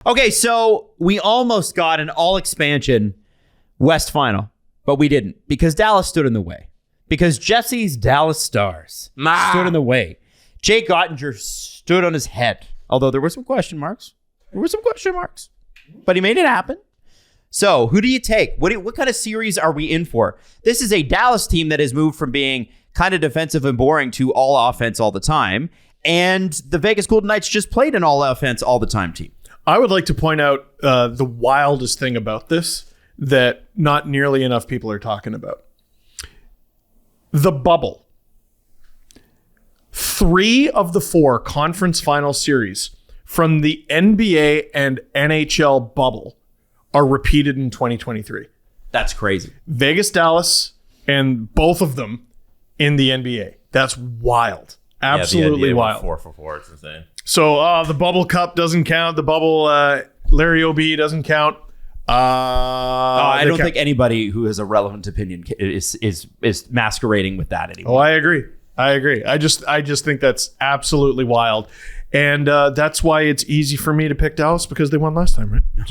Okay, so we almost got an all-expansion West Final, but we didn't because Dallas stood in the way. Because Jesse's Dallas Stars stood in the way. Jake Ottinger stood on his head, although there were some question marks. But he made it happen. So who do you take? What kind of series are we in for? This is a Dallas team that has moved from being kind of defensive and boring to all offense all the time. And the Vegas Golden Knights just played an all offense all the time team. I would like to point out the wildest thing about this that not nearly enough people are talking about. The bubble. 3 of the 4 conference final series from the NBA and NHL bubble are repeated in 2023. That's crazy. Vegas, Dallas, and both of them in the NBA. That's wild. Absolutely wild. 4 for 4. It's insane. So the bubble cup doesn't count. The bubble Larry O.B. doesn't count. I don't think anybody who has a relevant opinion is masquerading with that anymore. Oh, I agree. I just think that's absolutely wild. And that's why it's easy for me to pick Dallas because they won last time, right? Is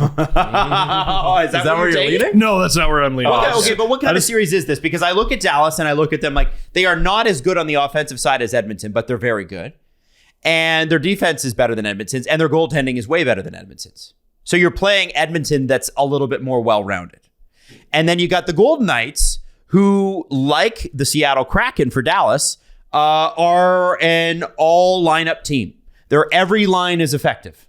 that where you're leading? No, that's not where I'm leading. Okay, but what kind of series is this? Because I look at Dallas and I look at them like they are not as good on the offensive side as Edmonton, but they're very good. And their defense is better than Edmonton's, and their goaltending is way better than Edmonton's. So you're playing Edmonton that's a little bit more well-rounded. And then you got the Golden Knights, who, like the Seattle Kraken for Dallas, are an all-lineup team. Their every line is effective.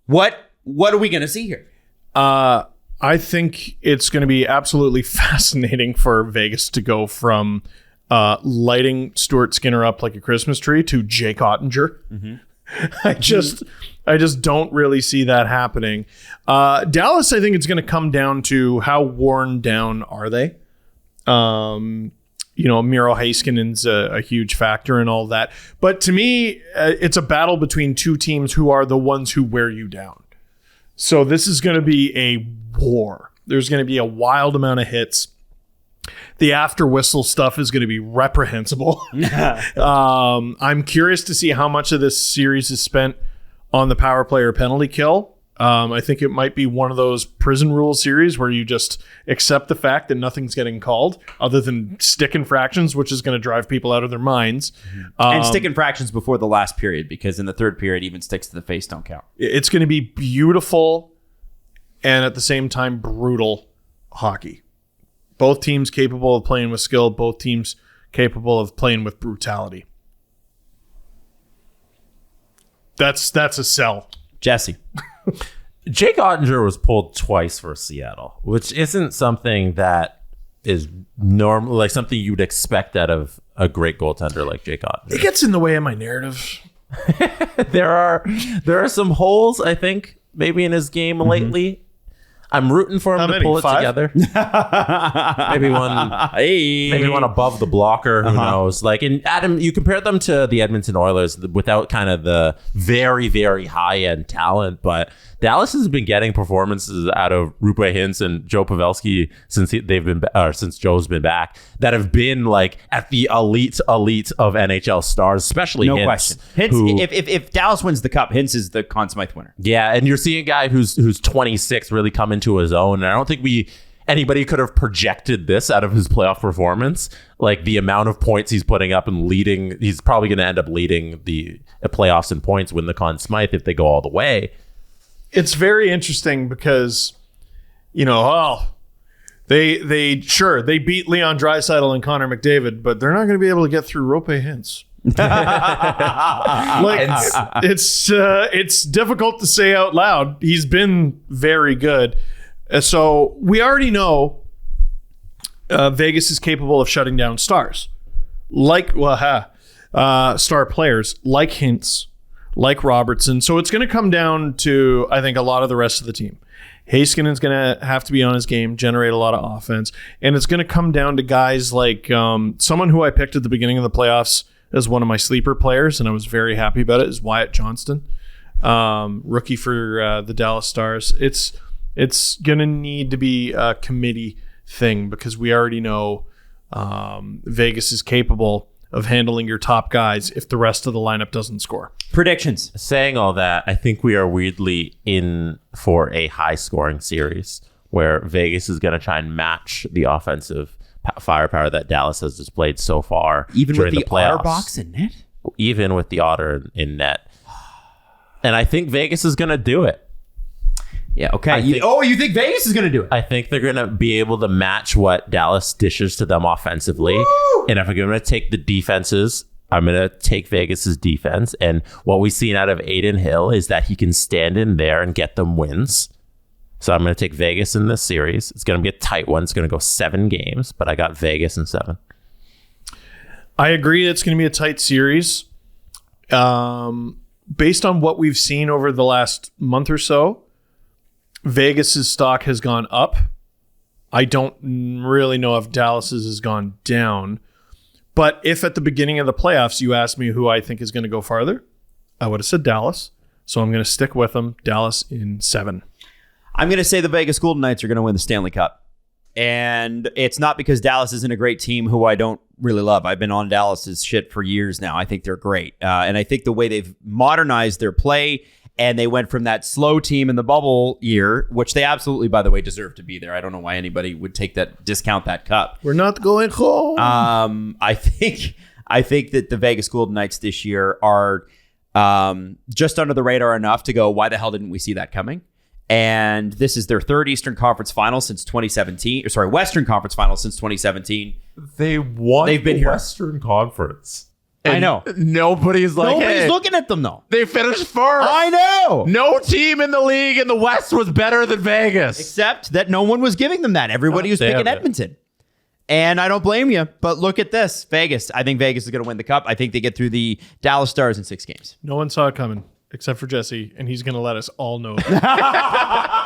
What are we going to see here? I think it's going to be absolutely fascinating for Vegas to go from lighting Stuart Skinner up like a Christmas tree to Jake Ottinger. Mm-hmm. I just don't really see that happening. Dallas, I think it's going to come down to how worn down are they. Miro Heiskanen's a huge factor in all that. But to me, it's a battle between two teams who are the ones who wear you down. So this is going to be a war. There's going to be a wild amount of hits. The after whistle stuff is going to be reprehensible. I'm curious to see how much of this series is spent on the power play or penalty kill. I think it might be one of those prison rule series where you just accept the fact that nothing's getting called other than stick infractions, which is going to drive people out of their minds. And stick infractions before the last period, because in the third period, even sticks to the face don't count. It's going to be beautiful and at the same time brutal hockey. Both teams capable of playing with skill, both teams capable of playing with brutality. That's a sell. Jesse. Jake Ottinger was pulled twice for Seattle, which isn't something that is normal, like something you'd expect out of a great goaltender like Jake Ottinger. It gets in the way of my narrative. There are some holes, I think, maybe in his game lately. I'm rooting for him to pull it together. maybe one above the blocker. Who knows? Like, and Adam, you compare them to the Edmonton Oilers without kind of the very, very high end talent, but Dallas has been getting performances out of Roope Hintz and Joe Pavelski since Joe's been back that have been like at the elite of NHL stars, especially no Hintz, question. Hintz, if Dallas wins the cup, Hintz is the Conn Smythe winner. Yeah, and you're seeing a guy who's 26 really come into his own, and I don't think anybody could have projected this out of his playoff performance. Like the amount of points he's putting up and leading, he's probably going to end up leading the playoffs in points, win the Conn Smythe if they go all the way. It's very interesting because, they beat Leon Draisaitl and Connor McDavid, but they're not going to be able to get through Roope Hintz. It's difficult to say out loud. He's been very good. So we already know Vegas is capable of shutting down stars, star players like Hintz, like Robertson. So it's going to come down to, I think, a lot of the rest of the team. Heiskanen's going to have to be on his game, generate a lot of offense. And it's going to come down to guys like someone who I picked at the beginning of the playoffs as one of my sleeper players, and I was very happy about it, is Wyatt Johnston, rookie for the Dallas Stars. It's going to need to be a committee thing because we already know Vegas is capable of handling your top guys if the rest of the lineup doesn't score. Predictions. Saying all that, I think we are weirdly in for a high-scoring series where Vegas is going to try and match the offensive firepower that Dallas has displayed so far. Even during with the playoffs. Otter box in net? Even with the Otter in net. And I think Vegas is going to do it. Yeah, okay. You think Vegas is going to do it? I think they're going to be able to match what Dallas dishes to them offensively. Woo! And if I'm going to take the defenses, I'm going to take Vegas's defense. And what we've seen out of Aiden Hill is that he can stand in there and get them wins. So I'm going to take Vegas in this series. It's going to be a tight one. It's going to go 7 games, but I got Vegas in 7. I agree it's going to be a tight series. Based on what we've seen over the last month or so, Vegas's stock has gone up. I don't really know if Dallas's has gone down. But if at the beginning of the playoffs you asked me who I think is going to go farther, I would have said Dallas. So I'm going to stick with them. Dallas in 7. I'm going to say the Vegas Golden Knights are going to win the Stanley Cup. And it's not because Dallas isn't a great team who I don't really love. I've been on Dallas's shit for years now. I think they're great. And I think the way they've modernized their play, and they went from that slow team in the bubble year, which they absolutely, by the way, deserve to be there. I don't know why anybody would discount that cup. We're not going home. I think that the Vegas Golden Knights this year are just under the radar enough to go, why the hell didn't we see that coming? And this is their third Eastern Conference final since 2017. Western Conference final since 2017. They've been here. Western Conference. I know. Nobody's looking at them, though. They finished first. I know. No team in the league in the West was better than Vegas. Except that no one was giving them that. Everybody was picking Edmonton. And I don't blame you. But look at this. Vegas. I think Vegas is going to win the cup. I think they get through the Dallas Stars in 6 games. No one saw it coming except for Jesse, and he's going to let us all know that.